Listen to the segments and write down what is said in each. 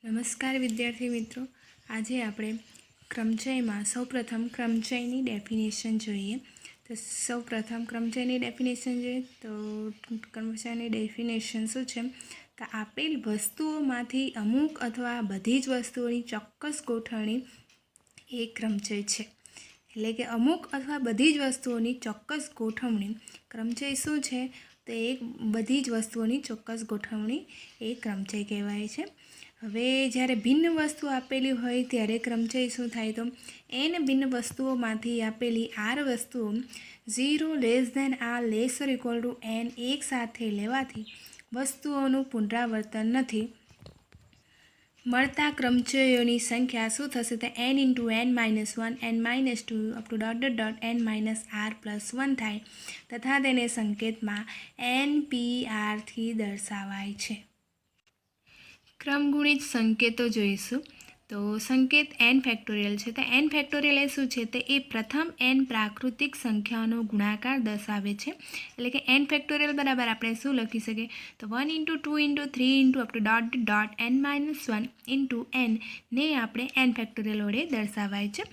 નમસ્કાર વિદ્યાર્થી મિત્રો, આજે આપણે ક્રમચયમાં સૌપ્રથમ ક્રમચયની ડેફિનેશન જોઈએ. તો સૌપ્રથમ ક્રમચયની ડેફિનેશન જોઈએ તો ક્રમચયની ડેફિનેશન શું છે? તો આપેલ વસ્તુઓમાંથી અમુક અથવા બધી જ વસ્તુઓની ચોક્કસ ગોઠવણી એ ક્રમચય છે. એટલે કે અમુક અથવા બધી જ વસ્તુઓની ચોક્કસ ગોઠવણી ક્રમચય શું છે? તો એ બધી જ વસ્તુઓની ચોક્કસ ગોઠવણી એ ક્રમચય કહેવાય છે. હવે જ્યારે ભિન્ન વસ્તુ આપેલી હોય ત્યારે ક્રમચય શું થાય? તો n ભિન્ન વસ્તુઓમાંથી આપેલી r વસ્તુઓ 0 r n એક સાથે લેવાથી વસ્તુઓનું પુનરાવર્તન નથી મળતા ક્રમચયોની સંખ્યા શું થશે? તો n × n - 1 n - 2 n - r+1 થાય તથા તેને સંકેતમાં NPR થી દર્શાવાય છે. ક્રમગુણિત સંકેતો જોઈશું. તો સંકેત n ફેક્ટોરિયલ છે. તો n ફેક્ટોરિયલ એ શું છે? તો એ પ્રથમ n પ્રાકૃતિક સંખ્યાઓનો ગુણાકાર દર્શાવે છે. એટલે કે n ફેક્ટોરિયલ બરાબર આપણે શું લખી શકીએ? તો 1 × 2 × 3 × n - 1 × n ને આપણે n ફેક્ટોરિયલ વડે દર્શાવાય છે.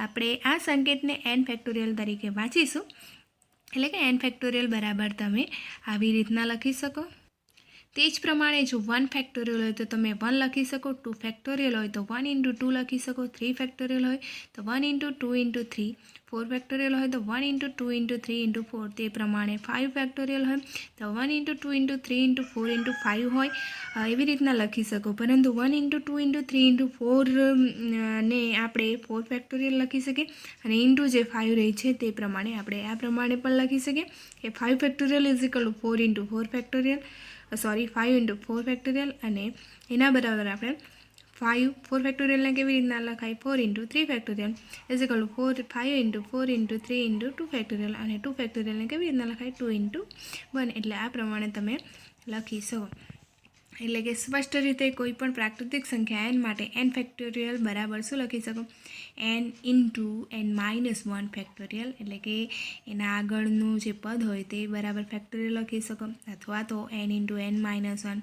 આપણે આ સંકેતને n ફેક્ટોરિયલ તરીકે વાંચીશું. એટલે કે n ફેક્ટોરિયલ બરાબર તમે આવી રીતના લખી શકો. તે જ પ્રમાણે જો 1 ફેક્ટોરિયલ હોય તો તમે 1 લખી શકો, 2 ફેક્ટોરિયલ હોય તો 1 × 2 લખી શકો, 3 ફેક્ટોરિયલ હોય તો 1 × 2 × 3, 4 ફેક્ટોરિયલ હોય તો 1 × 2 × 3 × 4, તે પ્રમાણે 5 ફેક્ટોરિયલ હોય તો 1 × 2 × 3 × 4 × 5 હોય એવી રીતના લખી શકો. પરંતુ 1 × 2 × 3 × 4 ને આપણે 4 ફેક્ટોરિયલ લખી શકીએ અને ઇન્ટુ જે 5 રહી છે તે પ્રમાણે આપણે આ પ્રમાણે પણ લખી શકીએ કે 5 ફેક્ટોરિયલ = 4 × 4 ફેક્ટોરિયલ 5 × 4 ફેક્ટોરિયલ અને એના બરાબર આપણે 4 ફેક્ટોરિયલને કેવી રીતના લખાય? 4 × 3 ફેક્ટોરિયલ = 5 × 4 × 3 × 2 ફેક્ટોરિયલ અને 2 ફેક્ટોરિયલને કેવી રીતના લખાય? 2 × 1. એટલે આ પ્રમાણે તમે લખી શકો. એટલે કે સ્પષ્ટ રીતે કોઈ પણ પ્રાકૃતિક સંખ્યા n માટે n ફેક્ટોરિયલ બરાબર શું લખી શકો? n × n - 1 factorial. એટલે કે એના આગળનું જે પદ હોય તે બરાબર ફેક્ટોરિયલ લખી શકો, અથવા તો n × n - 1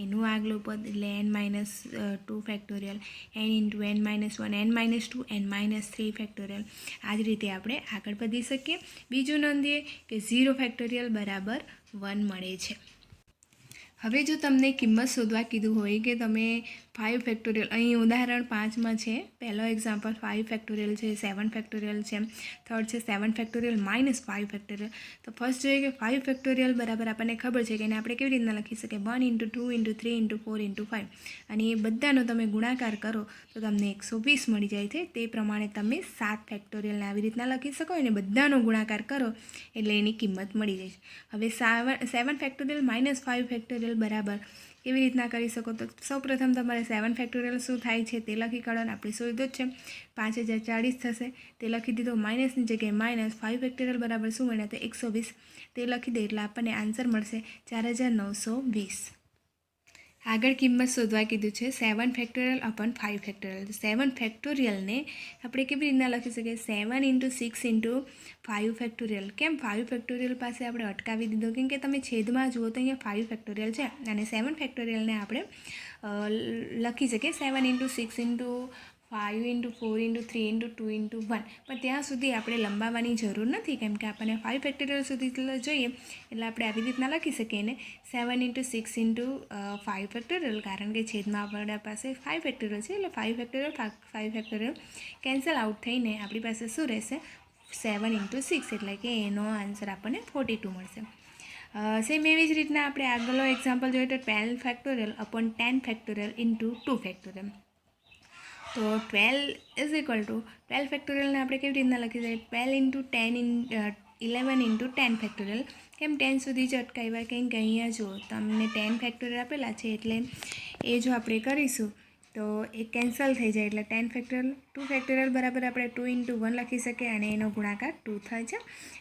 એનું આગલું પદ એટલે n - 2 factorial, n × n - 1 n - 2 n - 3 factorial. આ જ રીતે આપણે આગળ વધી શકીએ. બીજું નોંધીએ કે 0 ફેક્ટોરિયલ બરાબર 1 મળે છે. હવે જો તમને કિંમત શોધવા કીધું હોય કે તમે 5 ફેક્ટોરિયલ, અહીં ઉદાહરણ 5માં છે, પહેલો એક્ઝામ્પલ 5 ફેક્ટોરિયલ છે, 7 ફેક્ટોરિયલ છે, થર્ડ છે 7 ફેક્ટોરિયલ - 5 ફેક્ટોરિયલ. તો ફર્સ્ટ જોઈએ કે 5 ફેક્ટોરિયલ બરાબર આપણને ખબર છે કે એને આપણે કેવી રીતના લખી શકીએ? 1 × 2 × 3 × 4 × 5 અને એ બધાનો તમે ગુણાકાર કરો તો તમને 120 મળી જાય છે. તે પ્રમાણે તમે 7 ફેક્ટોરિયલને આવી રીતના લખી શકો અને બધાનો ગુણાકાર કરો એટલે એની કિંમત મળી જાય છે. હવે 7 ફેક્ટોરિયલ - 5 ફેક્ટોરિયલ બરાબર કેવી રીતના કરી શકો? તો સૌપ્રથમ તમારે 7 ફેક્ટોરિયલ શું થાય છે તે લખી કાઢો. આપણી શોધો જ છે 5040 થશે તે લખી દીધો. માઇનસની જગ્યાએ -5 ફેક્ટોરિયલ બરાબર શું મળ્યા? તો 120 તે લખી દે એટલે આપણને આન્સર મળશે 4920. આગળ કિંમત શોધવા કીધું છે 7 ફેક્ટોરિયલ / 5 ફેક્ટોરિયલ. 7 ફેક્ટોરિયલને આપણે કેવી રીતના લખી શકીએ? 7 × 6 × 5 ફેક્ટોરિયલ. કેમ 5 ફેક્ટોરિયલ પાસે આપણે અટકાવી દીધો? કેમ કે તમે છેદમાં જુઓ તો અહીંયા 5 ફેક્ટોરિયલ છે અને 7 ફેક્ટોરિયલને આપણે લખી શકીએ 7 × 6 × 5 × 4 × 3 × 2 × 1. પણ ત્યાં સુધી આપણે લંબાવવાની જરૂર નથી કેમ કે આપણને 5 ફેક્ટોરિયલ સુધી જોઈએ એટલે આપણે આવી રીતના લખી શકીએ ને 7 × 6 × 5 ફેક્ટોરિયલ, કારણ કે છેદમાં આપણા પાસે 5 ફેક્ટોરિયલ છે એટલે 5 ફેક્ટોરિયલ 5 ફેક્ટોરિયલ કેન્સલ આઉટ થઈને આપણી પાસે શું રહેશે? 7 × 6 એટલે કે એનો આન્સર આપણને 42 મળશે. સેમ એવી જ રીતના આપણે આગળનો એક્ઝામ્પલ જોઈએ તો 12 ફેક્ટોરિયલ / 10 ફેક્ટોરિયલ × 2 ફેક્ટોરિયલ. તો 12 = 12 ફેક્ટોરિયલને આપણે કેવી રીતના લખી શકીએ? 12 × 10 11 × 10 ફેક્ટોરિયલ. કેમ 10 સુધી જ અટકાવ્યા? કેમ કે અહીંયા જો તમને 10 ફેક્ટોરિયલ આપેલા છે એટલે એ જો આપણે કરીશું તો એ કેન્સલ થઈ જાય એટલે 10 ફેક્ટોરિયલ. 2 ફેક્ટોરિયલ બરાબર આપણે 2 × 1 લખી શકીએ અને એનો ગુણાકાર 2 થાય છે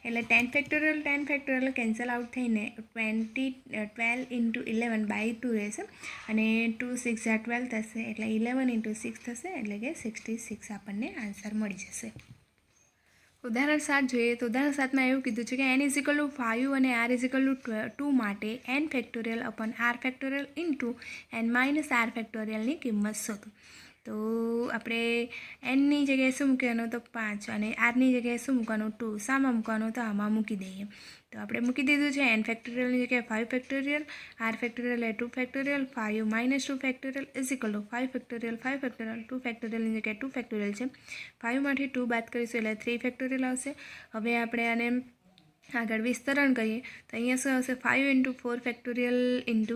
એટલે 10 ફેક્ટોરિયલ કેન્સલ આઉટ થઈને 12 × 11/2 રહેશે અને 2 × 6 = 12 થશે એટલે 11 × 6 થશે એટલે કે 66 આપણને આન્સર મળી જશે. ઉદાહરણ 7 જોઈએ તો ઉદાહરણ 7માં એવું કીધું છે કે n ઇઝ ઇક્વલ ટુ 5 અને r ઇઝ ઇક્વલ ટુ 2 માટે n factorial upon r factorial into n minus r ફેક્ટોરિયલની કિંમત શોધો. તો આપણે nની જગ્યાએ શું મૂકવાનું તો 5 અને rની જગ્યાએ શું મૂકવાનું 2. શામાં મૂકવાનું તો આમાં મૂકી દઈએ. તો આપણે મૂકી દીધું છે n ફેક્ટોરિયલની જગ્યાએ 5 factorial, r factorial A 2 factorial, 5 minus 2 factorial is equal two 5 factorial 5 factorial 2 ફેક્ટોરિયલની જગ્યાએ 2 ફેક્ટોરિયલ છે. 5માંથી 2 બાદ કરીશું એટલે 3 ફેક્ટોરિયલ આવશે. હવે આપણે આને આગળ વિસ્તરણ કરીએ તો અહીંયા શું આવશે 5 into 4 factorial into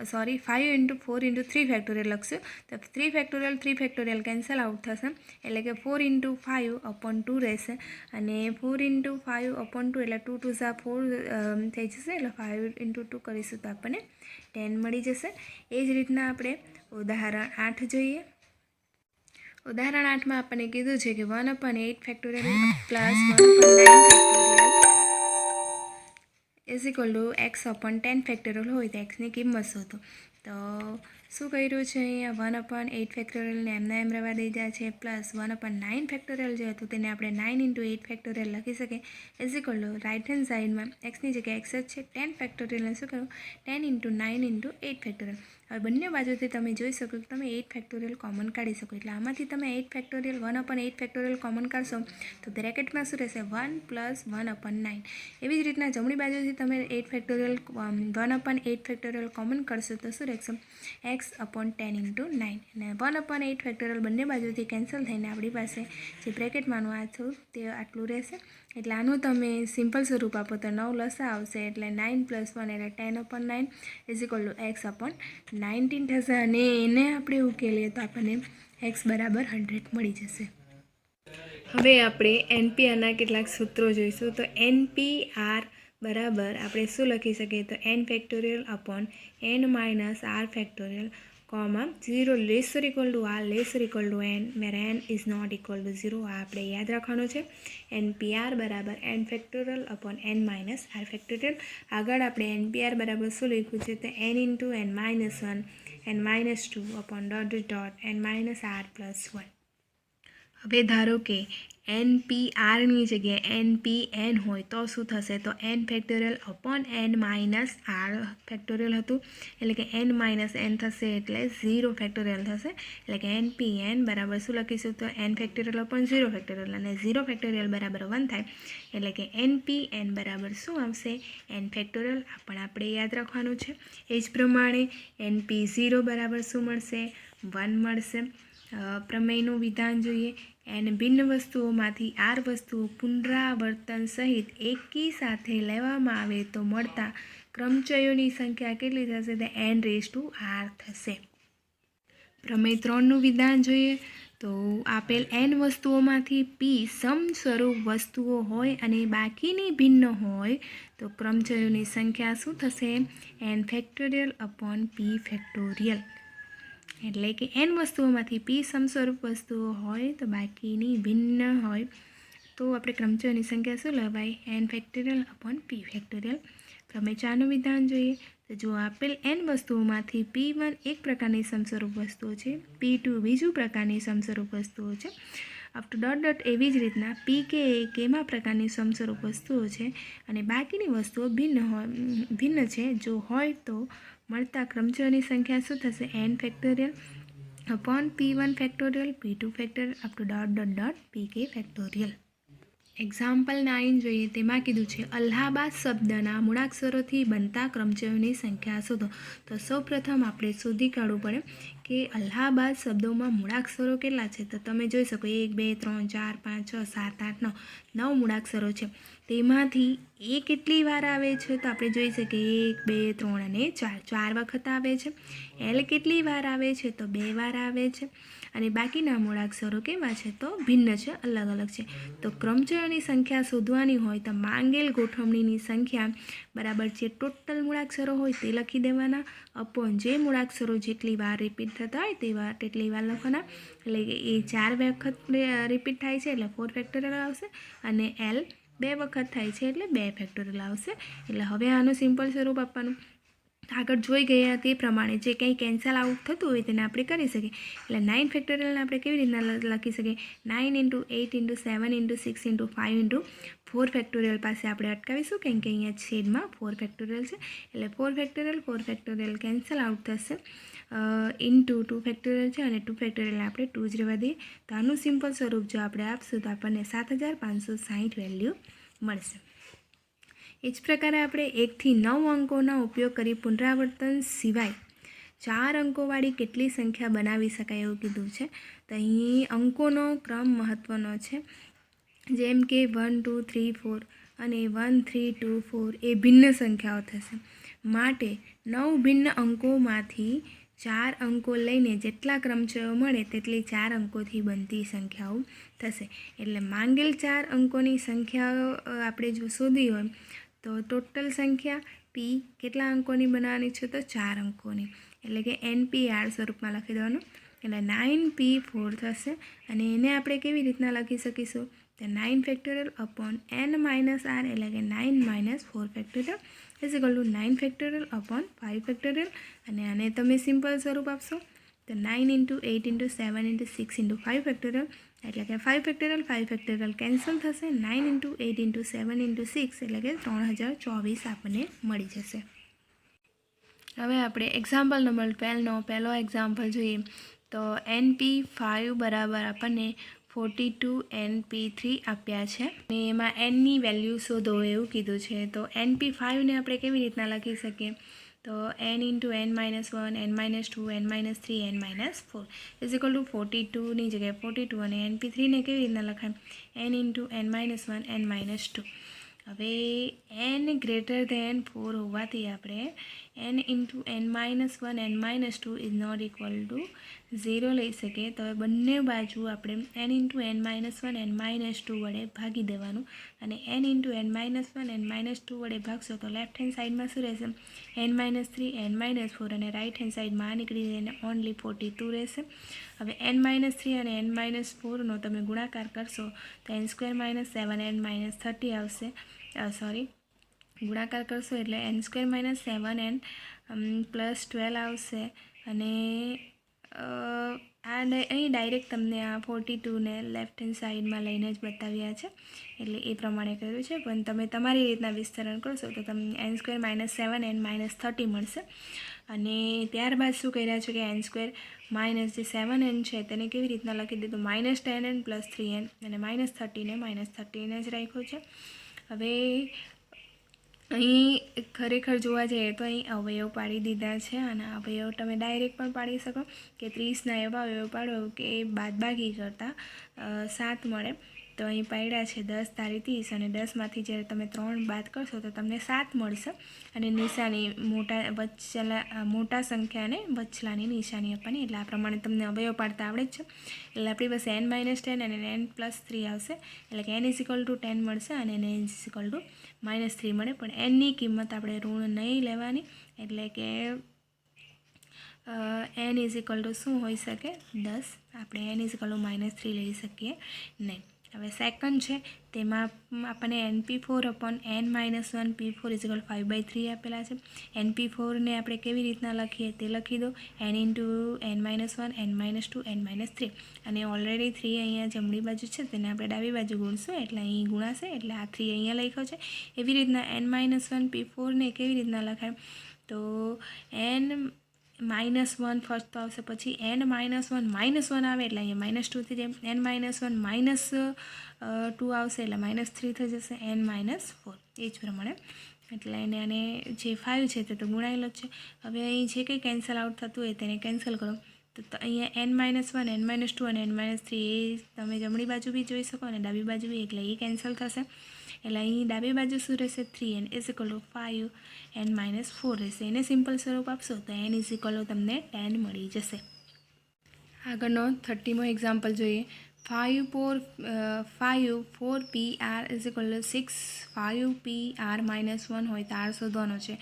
5 into 4 into 3 factorial લખશું. તો 3 ફેક્ટોરિયલ કેન્સલ આઉટ થશે એટલે કે 4 ઇન્ટુ 5 અપોન 2 રહેશે અને 4 ઇન્ટુ 5 અપોન 2 એટલે 2 2 ઝા 4 થઈ જશે એટલે 5 ઇન્ટુ 2 કરીશું તો આપણને 10 મળી જશે. એ જ રીતના આપણે ઉદાહરણ 8 જોઈએ. ઉદાહરણ 8માં આપણને કીધું છે કે 1/8 factorial plus 1/9 factorial is equal two x upon 10 factorial હોય તો એક્સની કિંમત શોધો. તો શું કર્યું છે અહીંયા 1/8 ફેક્ટોરિયલને એમના એમ રહેવા દીધા છે પ્લસ 1/9 ફેક્ટોરિયલ જે હતું તેને આપણે 9 ઇન્ટુ 8 ફેક્ટોરિયલ લખી શકીએ is equal to right hand સાઇડમાં એક્સની જગ્યાએ એક્સ જ છે 10 ફેક્ટોરિયલને શું કરું 10 ઇન્ટુ 9 ઇન્ટુ 8 ફેક્ટોરિયલ. હવે બંને બાજુથી તમે જોઈ શકો કે તમે 8 ફેક્ટોરિયલ કોમન કાઢી શકો એટલે આમાંથી તમે 8 ફેક્ટોરિયલ 1/8 ફેક્ટોરિયલ કોમન કાઢશો તો બ્રેકેટમાં શું રહેશે 1 પ્લસ 1/9. એવી જ રીતના જમણી બાજુથી તમે 8 ફેક્ટોરિયલ 1/8 ફેક્ટોરિયલ કોમન કરશો તો શું રહેશે x અપોન 10 ઇન્ટુ 9 અને 1/8 ફેક્ટોરિયલ બંને બાજુથી કેન્સલ થઈને આપણી પાસે જે બ્રેકેટમાંનું આ થયું તે આટલું રહેશે. એટલે આનું તમે સિમ્પલ સ્વરૂપ આપો તો 9 લસા આવશે એટલે 9 પ્લસ 1 એટલે 10/9 is equal two x upon 19 થશે અને એને આપણે ઉકેલીએ તો આપણને x બરાબર 100 મળી જશે. હવે આપણે NPRના કેટલાક સૂત્રો જોઈશું. તો NPR બરાબર આપણે શું લખી શકીએ તો n factorial upon n minus r factorial comma 0 lesser equal to r lesser equal to n where n is not equal to 0. આ આપણે યાદ રાખવાનું છે. NPR બરાબર n factorial upon n minus r factorial. આગળ આપણે NPR બરાબર શું લખ્યું છે તો n into n minus 1 n minus 2 upon dot n minus r plus 1. હવે ધારો કે NPRની જગ્યાએ NPN હોય તો શું થશે તો n factorial upon n minus r factorial હતું એટલે કે n માઇનસ n થશે એટલે 0 ફેક્ટોરિયલ થશે એટલે કે NPN બરાબર શું લખીશું તો n ફેક્ટોરિયલ અપોન 0 ફેક્ટોરિયલ અને 0 ફેક્ટોરિયલ બરાબર 1 થાય એટલે કે NPN બરાબર શું આવશે n ફેક્ટોરિયલ. પણ આપણે યાદ રાખવાનું છે. એ જ પ્રમાણે NP0 બરાબર શું મળશે 1 મળશે. પ્રમેયનું વિધાન જોઈએ. n ભિન્ન વસ્તુઓમાંથી r વસ્તુઓ પુનરાવર્તન સહિત એકી સાથે લેવામાં આવે તો મળતા ક્રમચયોની સંખ્યા કેટલી થશે તો n⁻r થશે. પ્રમેય 3નું વિધાન જોઈએ. તો આપેલ n વસ્તુઓમાંથી p સમસ્વરૂપ વસ્તુઓ હોય અને બાકીની ભિન્ન હોય તો ક્રમચયોની સંખ્યા શું થશે n factorial upon p factorial. એટલે કે n વસ્તુઓમાંથી p સમસ્વરૂપ વસ્તુઓ હોય તો બાકીની ભિન્ન હોય તો આપણે ક્રમચયોની સંખ્યા શું લવાય n factorial upon p factorial. પ્રમેય 4નું વિધાન જોઈએ. તો જો આપેલ n વસ્તુઓમાંથી p1 એક પ્રકારની સમસ્વરૂપ વસ્તુઓ છે, p2 બીજું પ્રકારની સમસ્વરૂપ વસ્તુઓ છે અપ ટુ ડોટ એવી જ રીતના pk એ કેમાં પ્રકારની સમસ્વરૂપ વસ્તુઓ છે અને બાકીની વસ્તુઓ ભિન્ન છે જો હોય તો મળતા ક્રમચયોની સંખ્યા શું થશે n factorial upon p1 factorial p2 factorial up to dot pk factorial. Example 9 જોઈએ. તેમાં કીધું છે અલ્હાબાદ શબ્દના મૂળાક્ષરોથી બનતા ક્રમચયોની સંખ્યા શોધો. તો સૌપ્રથમ આપણે શોધી કાઢવું પડે કે અલ્હાબાદ શબ્દોમાં મૂળાક્ષરો કેટલા છે. તો તમે જોઈ શકો 1 2 3 4 5 6 7 8 9 મૂળાક્ષરો છે. તેમાંથી એ કેટલી વાર આવે છે તો આપણે જોઈ શકીએ 1 2 3 અને 4 વખત આવે છે. એલ કેટલી વાર આવે છે તો 2 વાર આવે છે અને બાકીના મૂળાક્ષરો કેવા છે તો ભિન્ન છે, અલગ અલગ છે. તો ક્રમચયોની સંખ્યા શોધવાની હોય તો માંગેલ ગોઠવણીની સંખ્યા બરાબર જે ટોટલ મૂળાક્ષરો હોય તે લખી દેવાના અપોન જે મૂળાક્ષરો જેટલી વાર રિપીટ થતા હોય તેટલી વાર લખવાના. એટલે કે એ 4 વખત રિપીટ થાય છે એટલે 4 ફેક્ટોરિયલ આવશે અને એલ 2 વખત થાય છે એટલે 2 ફેક્ટોરિયલ આવશે. એટલે હવે આનું સિમ્પલ સ્વરૂપ આપવાનું આગળ જોઈ ગયા તે પ્રમાણે જે કંઈ કેન્સલ આઉટ થતું હોય તેને આપણે કરી શકીએ. એટલે 9 ફેક્ટોરિયલને આપણે કેવી રીતના લખી શકીએ? 9 × 8 × 7 × 6 × 5 × 4 ફેક્ટોરિયલ પાસે આપણે અટકાવીશું, કેમ કે અહીંયા છેદમાં 4 ફેક્ટોરિયલ છે. એટલે 4 ફેક્ટોરિયલ કેન્સલ આઉટ થશે. ઇન્ટુ 2 ફેક્ટોરિયલ છે અને 2 ફેક્ટોરિયલ આપણે 2 જ રહેવા દઈએ. તો આનું સિમ્પલ સ્વરૂપ જો આપણે આપશું તો આપણને 7560 વેલ્યુ મળશે. એ જ પ્રકારે આપણે 1 થી 9 અંકોના ઉપયોગ કરી પુનરાવર્તન સિવાય 4 અંકોવાળી કેટલી સંખ્યા બનાવી શકાય એવું કીધું છે. તો અહીં અંકોનો ક્રમ મહત્ત્વનો છે. જેમ કે 1 2 3 4 અને 1 3 2 4 એ ભિન્ન સંખ્યાઓ થશે. માટે 9 ભિન્ન અંકોમાંથી 4 અંકો લઈને જેટલા ક્રમચયો મળે તેટલી 4 અંકોથી બનતી સંખ્યાઓ થશે. એટલે માંગેલ 4 અંકોની સંખ્યાઓ આપણે જો શોધી હોય તો ટોટલ સંખ્યા પી કેટલા અંકોની બનાવવાની છે? તો 4 અંકોની. એટલે કે NPR સ્વરૂપમાં લખી દેવાનું. એટલે 9P4 થશે. અને એને આપણે કેવી રીતના લખી શકીશું? તો 9 factorial upon n minus r, એટલે કે 9 - 4 factorial is equal two 9 factorial upon 5 factorial. અને આને તમે સિમ્પલ સ્વરૂપ આપશો તો 9 × 8 × 7 × 6 × 5 ફેક્ટોરિયલ, એટલે કે 5 ફેક્ટોરિયલ કેન્સલ થશે. 9 × 8 × 7 × 6 એટલે કે 3024 આપણને મળી જશે. હવે આપણે એક્ઝામ્પલ નંબર 12નો પહેલો એક્ઝામ્પલ જોઈએ. તો NP5 બરાબર આપણને 42 NP3 આપ્યા છે અને એમાં nની વેલ્યુ શોધો એવું કીધું છે. તો NP5ને આપણે કેવી રીતના લખી શકીએ? તો n × n - 1 n - 2 n - 3 n - 4 is equal two 42ની જગ્યાએ 42 અને NP3ને કેવી રીતના લખાય? n × n - 1 n - 2. હવે n ગ્રેટર ધેન 4 હોવાથી આપણે n × n - 1 n - 2 is not equal to 0 લઈ શકીએ. તો હવે બંને બાજુ આપણે n × n - 1 n - 2 વડે ભાગી દેવાનું. અને n × n - 1 n - 2 વડે ભાગશો તો લેફ્ટ હેન્ડ સાઈડમાં શું રહેશે? n - 3 n - 4 અને રાઈટ હેન્ડ સાઈડમાં નીકળી જઈને ઓનલી 42 રહેશે. હવે n - 3 અને n - 4નો તમે ગુણાકાર કરશો તો n² - 7 n - 30 આવશે. ગુણાકાર કરશો એટલે n² - 7 n +12 આવશે. અને અહીં ડાયરેક્ટ તમને આ 42ને લેફ્ટ હેન્ડ સાઈડમાં લઈને જ બતાવ્યા છે, એટલે એ પ્રમાણે કર્યું છે. પણ તમે તમારી રીતના વિસ્તરણ કરશો તો તમને n² - 7 n - 30 મળશે. અને ત્યારબાદ શું કર્યા છે કે n² - જે 7n છે તેને કેવી રીતના લખી દીધું? -10n + 3n અને -30ને -30 જ રાખ્યો છે. હવે અહીં ખરેખર જોવા જઈએ તો અહીં અવયવ પાડી દીધા છે. અને અવયવ તમે ડાયરેક્ટ પણ પાડી શકો કે 30ના એવા અવયવ પાડો કે બાદબાકી કરતાં 7 મળે. તો અહીં પાડ્યા છે 10 તારી 30 અને 10માંથી જ્યારે તમે 3 બાદ કરશો તો તમને 7 મળશે. અને નિશાની મોટા સંખ્યાને વચલાની નિશાની આપવાની. એટલે આ પ્રમાણે તમને અવયવ પાડતા આવડે જ છે. એટલે આપણી પાસે n - 10 અને n + 3 આવશે. એટલે કે n = 10 મળશે અને n = -3 મળે. પણ nની કિંમત આપણે ઋણ નહીં લેવાની. એટલે કે n = શું હોઈ શકે? 10. આપણે n = -3 લઈ શકીએ નહીં. હવે સેકન્ડ છે તેમાં આપણને NP4 અપોન n - 1 P4 = 5/3 આપેલા છે. NP4ને આપણે કેવી રીતના લખીએ તે લખી દો. n × n - 1 n - 2 n - 3. અને ઓલરેડી 3 અહીંયા જમણી બાજુ છે તેને આપણે ડાબી બાજુ ગુણશું એટલે અહીં ગુણાશે. એટલે આ 3 અહીંયા લખ્યો છે. એવી રીતના n - 1 P4ને કેવી રીતના લખાય? તો n -1 ફર્સ્ટ તો આવશે, પછી n - 1 -1 આવે એટલે અહીંયા -2 થઈ જાય. n - 1 -2 આવશે એટલે -3 થઈ જશે. n - 4 એ જ પ્રમાણે. એટલે આને જે 5 છે તે તો ગુણાયેલો જ છે. હવે અહીં જે કંઈ કેન્સલ આઉટ થતું હોય તેને કેન્સલ કરો તો અહીંયા n - 1 n - 2 અને n - 3 એ તમે જમણી બાજુ બી જોઈ શકો અને ડાબી બાજુ બી, એટલે એ કેન્સલ થશે. એટલે અહીં ડાબી બાજુ શું રહેશે? 3n = 5 n - 4 રહેશે. એને સિમ્પલ સ્વરૂપ આપશો તો n = તમને 10 મળી જશે. આગળનો 30મો એક્ઝામ્પલ જોઈએ. 5 4PR = 6 5PR - 1 હોય તો r શોધવાનો છે.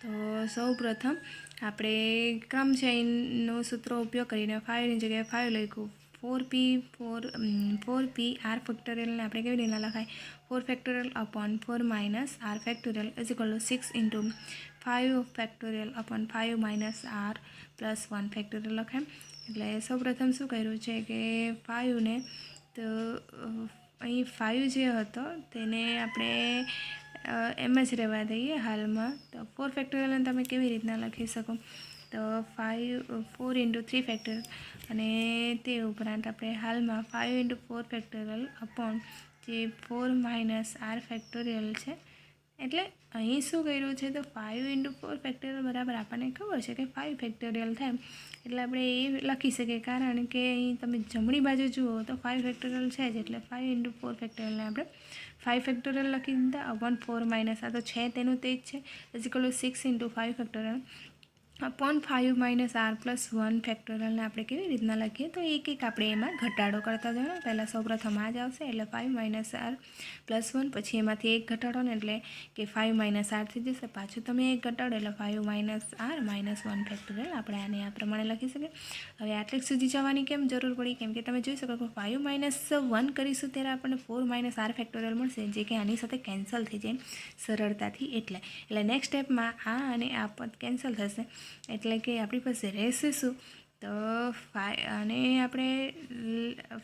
તો સૌ પ્રથમ આપણે ક્રમચયનો સૂત્રો ઉપયોગ કરીને 5ની જગ્યાએ 5 લખ્યું. फोर पी आर फैक्टोरियल ने આપણે કેવી રીતના લખાય 4 factorial upon 4 minus r factorial is equal to 6 into 5 factorial upon 5 minus r plus 1 factorial લખાય. એટલે સૌપ્રથમ શું કર્યું છે કે 5 ને તો અહીં 5 જે હતો તેને આપણે એમ જ રહેવા દઈએ હાલમાં. તો 4 ફેક્ટોરિયલને તમે કેવી રીતના લખી શકો તો 4 ઇન્ટુ 3 ફેક્ટોરિયલ અને તે ઉપરાંત આપણે હાલમાં 5 ઇન્ટુ 4 ફેક્ટોરિયલ અપોન જે 4 માઇનસ આર ફેક્ટોરિયલ છે. એટલે અહીં શું કર્યું છે તો 5 ઇન્ટુ 4 ફેક્ટોરિયલ બરાબર આપણને ખબર છે કે 5 ફેક્ટોરિયલ થાય. એટલે આપણે એ લખી શકીએ કારણ કે અહીં તમે જમણી બાજુ જુઓ તો 5 ફેક્ટોરિયલ છે જ. એટલે 5 ઇન્ટુ 4 ફેક્ટોરિયલને આપણે 5 ફેક્ટોરિયલ લખી દીધા અપોન 4 માઇનસ આ તો છે તેનું તે જ છે is equal to 6 into 5 factorial upon 5 minus r plus 1 ફેક્ટોરિયલને આપણે કેવી રીતના લખીએ તો એક આપણે એમાં ઘટાડો કરતા જવાનું. પહેલાં સૌપ્રથમ આ જ આવશે એટલે 5 માઇનસ આર પ્લસ 1 પછી એમાંથી એક ઘટાડો ને એટલે કે 5 માઇનસ આર થઈ જશે. પાછું તમે એક ઘટાડો એટલે 5 માઇનસ આર માઇનસ 1 ફેક્ટોરિયલ આપણે આને આ પ્રમાણે લખી શકીએ. હવે આટલેક સુધી જવાની કેમ જરૂર પડી કેમ કે તમે જોઈ શકો કે 5 માઇનસ 1 કરીશું ત્યારે આપણને 4 માઇનસ આર ફેક્ટોરિયલ મળશે જે કે આની સાથે કેન્સલ થઈ જાય સરળતાથી. એટલે નેક્સ્ટ સ્ટેપમાં આ અને આ પદ કેન્સલ થશે એટલે કે આપણી પાસે રહેશે શું તો 5 અને આપણે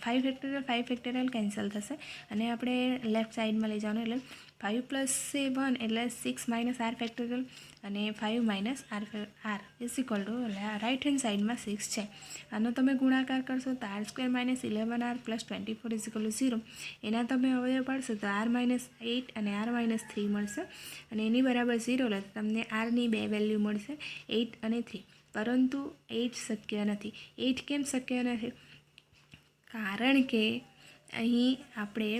5 ફેક્ટોરિયલ કેન્સલ થશે અને આપણે લેફ્ટ સાઈડમાં લઈ જવાનું એટલે 5 પ્લસ 7 એટલે 6 માઇનસ આર ફેક્ટોરિયલ અને 5 minus r is equal to right hand સાઈડમાં 6 છે. આનો તમે ગુણાકાર કરશો તો r square minus 11 r plus 24 is equal to 0. એના તમે અવયવ પાડશો તો આર માઇનસ 8 અને આર માઇનસ 3 મળશે અને એની બરાબર 0 લે તો તમને આરની બે વેલ્યુ મળશે 8 અને 3. પરંતુ 8 શક્ય નથી. 8 કેમ શક્ય નથી કારણ કે અહીં આપણે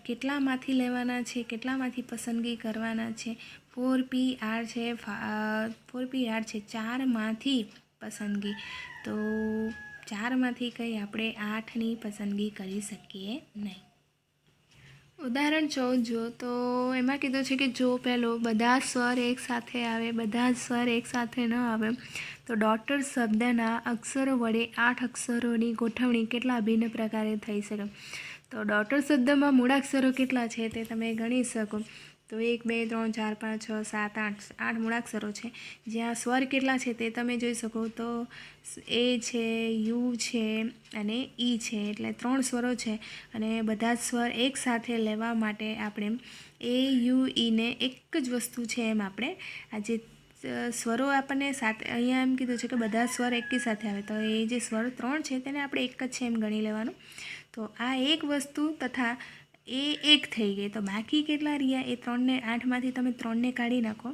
કેટલામાંથી લેવાના છે કેટલામાંથી પસંદગી કરવાના છે 4PR છે 4PR છે 4માંથી પસંદગી તો 4માંથી કંઈ આપણે 8ની પસંદગી કરી શકીએ નહીં. ઉદાહરણ 14 જો તો એમાં કીધું છે કે જો પહેલો બધા સ્વર એક સાથે આવે બધા જ સ્વર એક સાથે ન આવે તો ડોટર શબ્દના અક્ષરો વડે 8 અક્ષરોની ગોઠવણી કેટલા ભિન્ન પ્રકારે થઈ શકે. તો ડોટર શબ્દમાં મૂળાક્ષરો કેટલા છે તે તમે ગણી શકો તો 1 2 3 4 5 6 7 8 મૂળાક્ષરો છે. જ્યાં સ્વર કેટલા છે તે તમે જોઈ શકો તો એ છે યુ છે અને ઈ છે એટલે 3 સ્વરો છે અને બધા જ સ્વર એક સાથે લેવા માટે આપણે એ યુ ઈને એક જ વસ્તુ છે એમ આપણે આ જે સ્વરો આપણને સાથે અહીંયા એમ કીધું છે કે બધા સ્વર એકી સાથે આવે તો એ જે સ્વર 3 છે તેને આપણે એક જ છે એમ ગણી લેવાનું. તો આ એક વસ્તુ તથા એ એક થઈ ગઈ તો બાકી કેટલા રહ્યા એ 3 ને 8માંથી તમે 3ને કાઢી નાખો.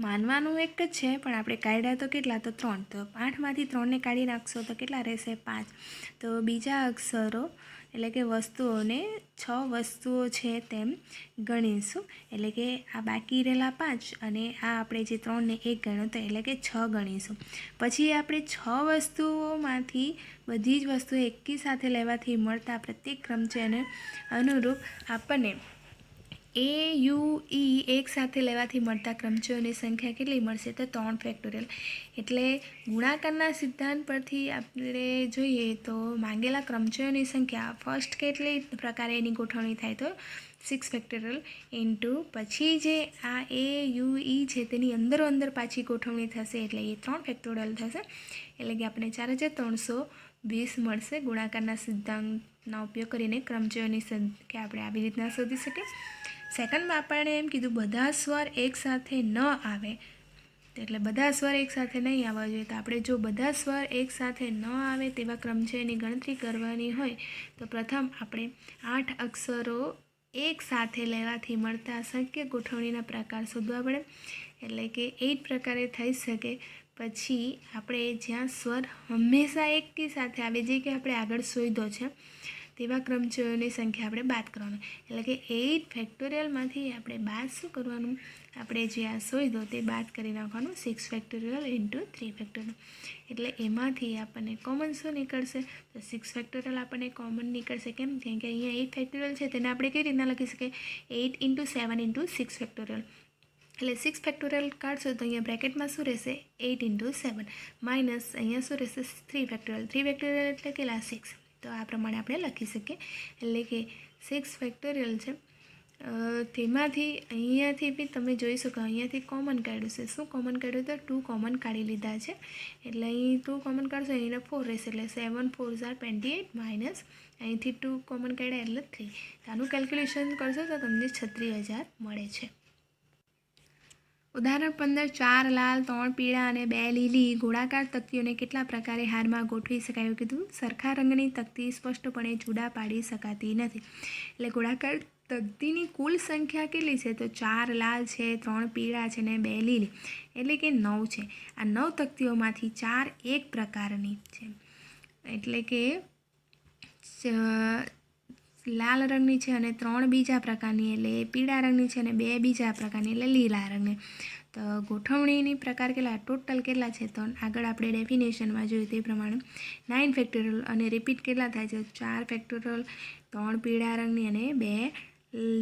માનવાનું એક જ છે પણ આપણે કાઢ્યા તો કેટલા તો 3 તો 8માંથી 3ને કાઢી નાખશો તો કેટલા રહેશે 5. તો બીજા અક્ષરો એટલે કે વસ્તુઓને 6 વસ્તુઓ છે તેમ ગણીશું એટલે કે આ બાકી રહેલા 5 અને આ આપણે જે 3ને 1 ગણ્યો તો એટલે કે 6 ગણીશું. પછી આપણે 6 વસ્તુઓમાંથી બધી જ વસ્તુઓ એકી સાથે લેવાથી મળતા પ્રત્યેક ક્રમ છે અને અનુરૂપ આપણને એ યુ ઈ એક સાથે લેવાથી મળતા ક્રમચોની સંખ્યા કેટલી મળશે તો 3 ફેક્ટોરિયલ. એટલે ગુણાકારના સિદ્ધાંત પરથી આપણે જોઈએ તો માંગેલા ક્રમચોની સંખ્યા ફર્સ્ટ કેટલી પ્રકારે એની ગોઠવણી થાય તો 6 ફેક્ટોરિયલ ઇન્ટુ પછી જે આ એ યુ ઈ છે તેની અંદર પાછી ગોઠવણી થશે એટલે એ 3 ફેક્ટોરિયલ થશે એટલે કે આપણે 4320 મળશે. ગુણાકારના સિદ્ધાંતના ઉપયોગ કરીને ક્રમચોની સંખ્યા આપણે આવી રીતના શોધી શકીએ. સેકન્ડમાં આપણને એમ કીધું બધા સ્વર એકસાથે ન આવે એટલે બધા સ્વર એકસાથે નહીં આવવા જોઈએ તો આપણે જો બધા સ્વર એકસાથે ન આવે તેવા ક્રમચયની ગણતરી કરવાની હોય તો પ્રથમ આપણે 8 અક્ષરો એક સાથે લેવાથી મળતા શક્ય ગોઠવણીના પ્રકાર શોધવા પડે એટલે કે 8 પ્રકારે થઈ શકે. પછી આપણે જ્યાં સ્વર હંમેશા એકી સાથે આવે જે કે આપણે આગળ શોધ્યો છે તેવા ક્રમચયોની સંખ્યા આપણે બાદ કરવાનું એટલે કે 8 ફેક્ટોરિયલમાંથી આપણે બાદ શું કરવાનું આપણે જે આ શોધ્યો તે બાદ કરી નાખવાનું 6 ફેક્ટોરિયલ ઇન્ટુ 3 ફેક્ટોરિયલ એટલે એમાંથી આપણને કોમન શું નીકળશે તો 6 ફેક્ટોરિયલ આપણને કોમન નીકળશે. કેમ કે અહીંયા 8 ફેક્ટોરિયલ છે તેને આપણે કઈ રીતના લખી શકીએ 8 ઇન્ટુ 7 ઇન્ટુ 6 ફેક્ટોરિયલ એટલે 6 ફેક્ટોરિયલ કાઢશો તો અહીંયા બ્રેકેટમાં શું રહેશે 8 × 7 માઇનસ અહીંયા શું રહેશે 3 ફેક્ટોરિયલ. 3 ફેક્ટોરિયલ એટલે કેટલા 6. તો આ પ્રમાણે આપણે લખી શકીએ. એટલે કે 6 ફેક્ટોરિયલ છે. તેમાંથી અહીંયાથી બી તમે જોઈ શકો અહીંયાથી કોમન કાઢ્યું છે. શું કોમન કાઢ્યું તો 2 કોમન કાઢી લીધા છે. એટલે અહીં 2 કોમન કાઢશો અહીંને 4 રહેશે એટલે 7 4 28 માઇનસ અહીંથી 2 કોમન કાઢ્યા એટલે 3. આનું કેલ્ક્યુલેશન કરશો તો તમને 36,000 મળે છે. ઉદાહરણ 15 4 લાલ 3 પીળા અને 2 લીલી ગોળાકાર તકતીઓને કેટલા પ્રકારે હારમાં ગોઠવી શકાય કીધું. સરખા રંગની તકતી સ્પષ્ટપણે જુદા પાડી શકાતી નથી. એટલે ગોળાકાર તકતીની કુલ સંખ્યા કેટલી છે તો 4 લાલ છે, 3 પીળા છે ને 2 લીલી એટલે કે 9 છે. આ 9 તકતીઓમાંથી 4 એક પ્રકારની છે. એટલે કે લાલ રંગની છે અને 3 બીજા પ્રકારની એટલે પીળા રંગની છે અને 2 બીજા પ્રકારની એટલે લીલા રંગની. તો ગોઠવણીની પ્રકાર કેટલા ટોટલ કેટલા છે તો આગળ આપણે ડેફિનેશનમાં જોયું તે પ્રમાણે 9 ફેક્ટોરિયલ અને રિપીટ કેટલા થાય છે 4 ફેક્ટોરિયલ 3 પીળા રંગની અને 2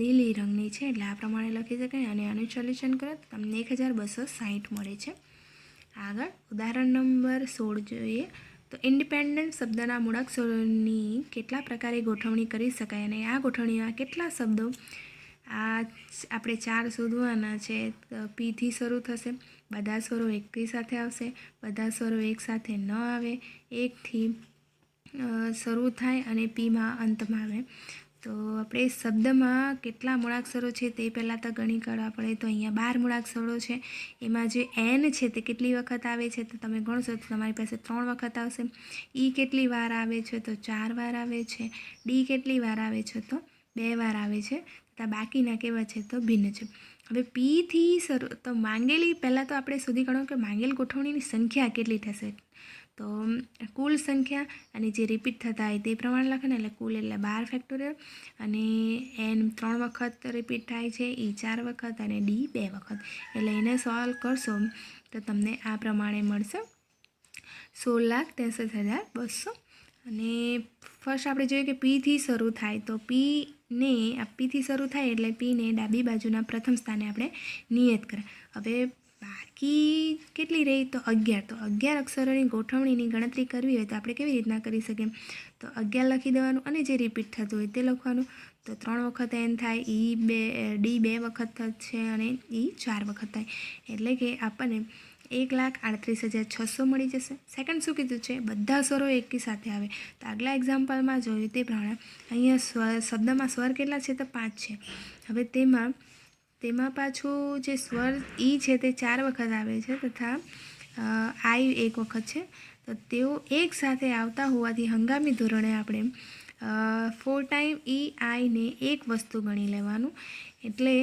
લીલી રંગની છે. એટલે આ પ્રમાણે લખી શકાય અને આનું સોલ્યુશન કરો તો તમને 1260 મળે છે. આગળ ઉદાહરણ નંબર 16 જોઈએ તો ઇન્ડિપેન્ડન્ટ શબ્દના મૂળાક્ષરોની કેટલા પ્રકારે ગોઠવણી કરી શકાય અને આ ગોઠવણીમાં કેટલા શબ્દો આ આપણે 4 શોધવાના છે. પીથી શરૂ થશે, બધા સ્વરો એકી સાથે આવશે, બધા સ્વરો એક સાથે ન આવે, એકથી શરૂ થાય અને પીમાં અંતમાં આવે. તો આપણે શબ્દમાં કેટલા મૂળાક્ષરો છે તે પહેલાં તો ગણી કાઢવા પડે. તો અહીંયા 12 મૂળાક્ષરો છે. એમાં જે એન છે તે કેટલી વખત આવે છે તો તમે ગણશો તો તમારી પાસે 3 વખત આવશે. ઈ કેટલી વાર આવે છે તો 4 વાર આવે છે. ડી કેટલી વાર આવે છે તો 2 વાર આવે છે. તથા બાકીના કેવા છે તો ભિન્ન છે. હવે પીથી શરૂ તો માંગેલી પહેલાં તો આપણે શોધી કાઢો કે માંગેલ ગોઠવણીની સંખ્યા કેટલી થશે. તો કુલ સંખ્યા અને જે રિપીટ થતા હોય તે પ્રમાણે લખે ને એટલે કુલ એટલે 12 ફેક્ટોરિયલ અને એન 3 વખત રિપીટ થાય છે, ઈ 4 વખત અને ડી 2 વખત. એટલે એને સોલ્વ કરશો તો તમને આ પ્રમાણે મળશે 16,63,200. અને ફર્સ્ટ આપણે જોઈએ કે પીથી શરૂ થાય તો પીથી શરૂ થાય એટલે પીને ડાબી બાજુના પ્રથમ સ્થાને આપણે નિયત કરે. હવે બાકી કેટલી રહી તો 11. તો 11 અક્ષરોની ગોઠવણીની ગણતરી કરવી હોય તો આપણે કેવી રીતના કરી શકીએ તો 11 લખી દેવાનું અને જે રિપીટ થતું હોય તે લખવાનું. તો 3 વખત એન થાય, ડી 2 વખત છે અને ઈ 4 વખત થાય. એટલે કે આપણને 1,38,600 મળી જશે. સેકન્ડ શું કીધું છે બધા સ્વરો એકી સાથે આવે. તો આગલા એક્ઝામ્પલમાં જોયું તે પ્રમાણે અહીંયા શબ્દમાં સ્વર કેટલા છે તો 5 છે. હવે તેમાં પાછું જે સ્વર ઈ છે તે 4 વખત આવે છે તથા આઈ 1 વખત છે. તો તેઓ એક સાથે આવતા હોવાથી હંગામી ધોરણે આપણે 4 ટાઈમ ઈ આઈને એક વસ્તુ ગણી લેવાનું. એટલે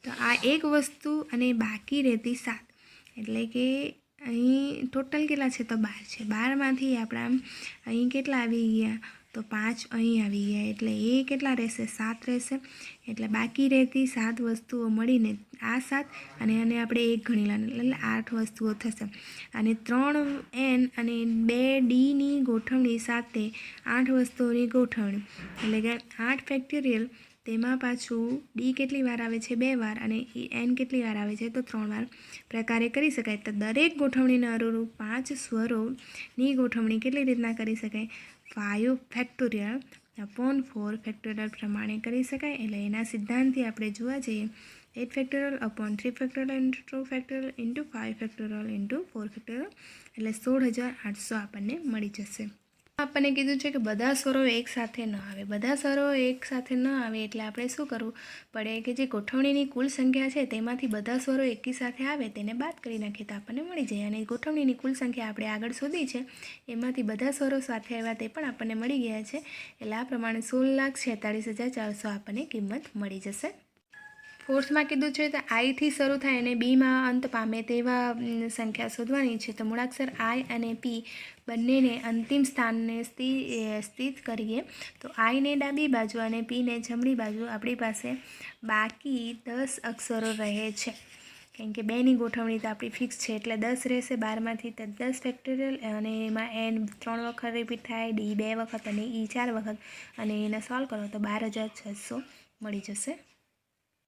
તો આ એક વસ્તુ અને બાકી રહેતી 7. એટલે કે અહીં ટોટલ કેટલા છે તો 12 છે. 12માંથી આપણા અહીં કેટલા આવી ગયા તો 5 અહીં આવી ગયા. એટલે એ કેટલા રહેશે 7 રહેશે. એટલે બાકી રહેતી 7 વસ્તુઓ મળીને આ 7 અને આને આપણે 1 ગણી લેવાનું એટલે 8 વસ્તુઓ થશે. અને 3 એન અને 2 ડીની ગોઠવણી સાથે 8 વસ્તુઓની ગોઠવણી એટલે કે 8 ફેક્ટોરિયલ. તેમાં પાછું ડી કેટલી વાર આવે છે 2 વાર અને એન કેટલી વાર આવે છે તો 3 વાર પ્રકારે કરી શકાય. તો દરેક ગોઠવણીના અનુરૂપ 5 સ્વરોની ગોઠવણી કેટલી રીતના કરી શકાય 5 ફેક્ટોરિયલ upon 4 ફેક્ટોરિયલ પ્રમાણે કરી શકાય. એટલે એના સિદ્ધાંતથી આપણે જોવા જઈએ 8 factorial upon 3 factorial into 2 factorial into 5 factorial into 4 factorial એટલે 16,800 આપણને મળી જશે. આપણને કીધું છે કે બધા સ્વરો એક સાથે ન આવે. બધા સ્વરો એક સાથે ન આવે એટલે આપણે શું કરવું પડે કે જે ગોઠવણીની કુલ સંખ્યા છે તેમાંથી બધા સ્વરો એકી સાથે આવે તેને બાદ કરી નાખીએ તો આપણને મળી જાય. અને ગોઠવણીની કુલ સંખ્યા આપણે આગળ શોધી છે એમાંથી બધા સ્વરો સાથે આવ્યા તે પણ આપણને મળી ગયા છે. એટલે આ પ્રમાણે 16,46,400 આપણને કિંમત મળી જશે. ફોર્થમાં કીધું છે તો આઈથી શરૂ થાય અને બીમાં અંત પામે તેવા સંખ્યા શોધવાની છે. તો મૂળાક્ષર આઈ અને પી બંનેને અંતિમ સ્થાનને સ્થિત કરીએ તો આઈને ડાબી બાજુ અને પીને જમણી બાજુ આપણી પાસે બાકી 10 અક્ષરો રહે છે. કેમ કે 2ની ગોઠવણી તો આપણી ફિક્સ છે એટલે 10 રહેશે. 12માંથી તો 10 ફેક્ટોરિયલ અને એમાં એન 3 વખત રિપીટ થાય, ડી 2 વખત અને ઈ 4 વખત અને એને સોલ્વ કરો તો 12,600 મળી જશે.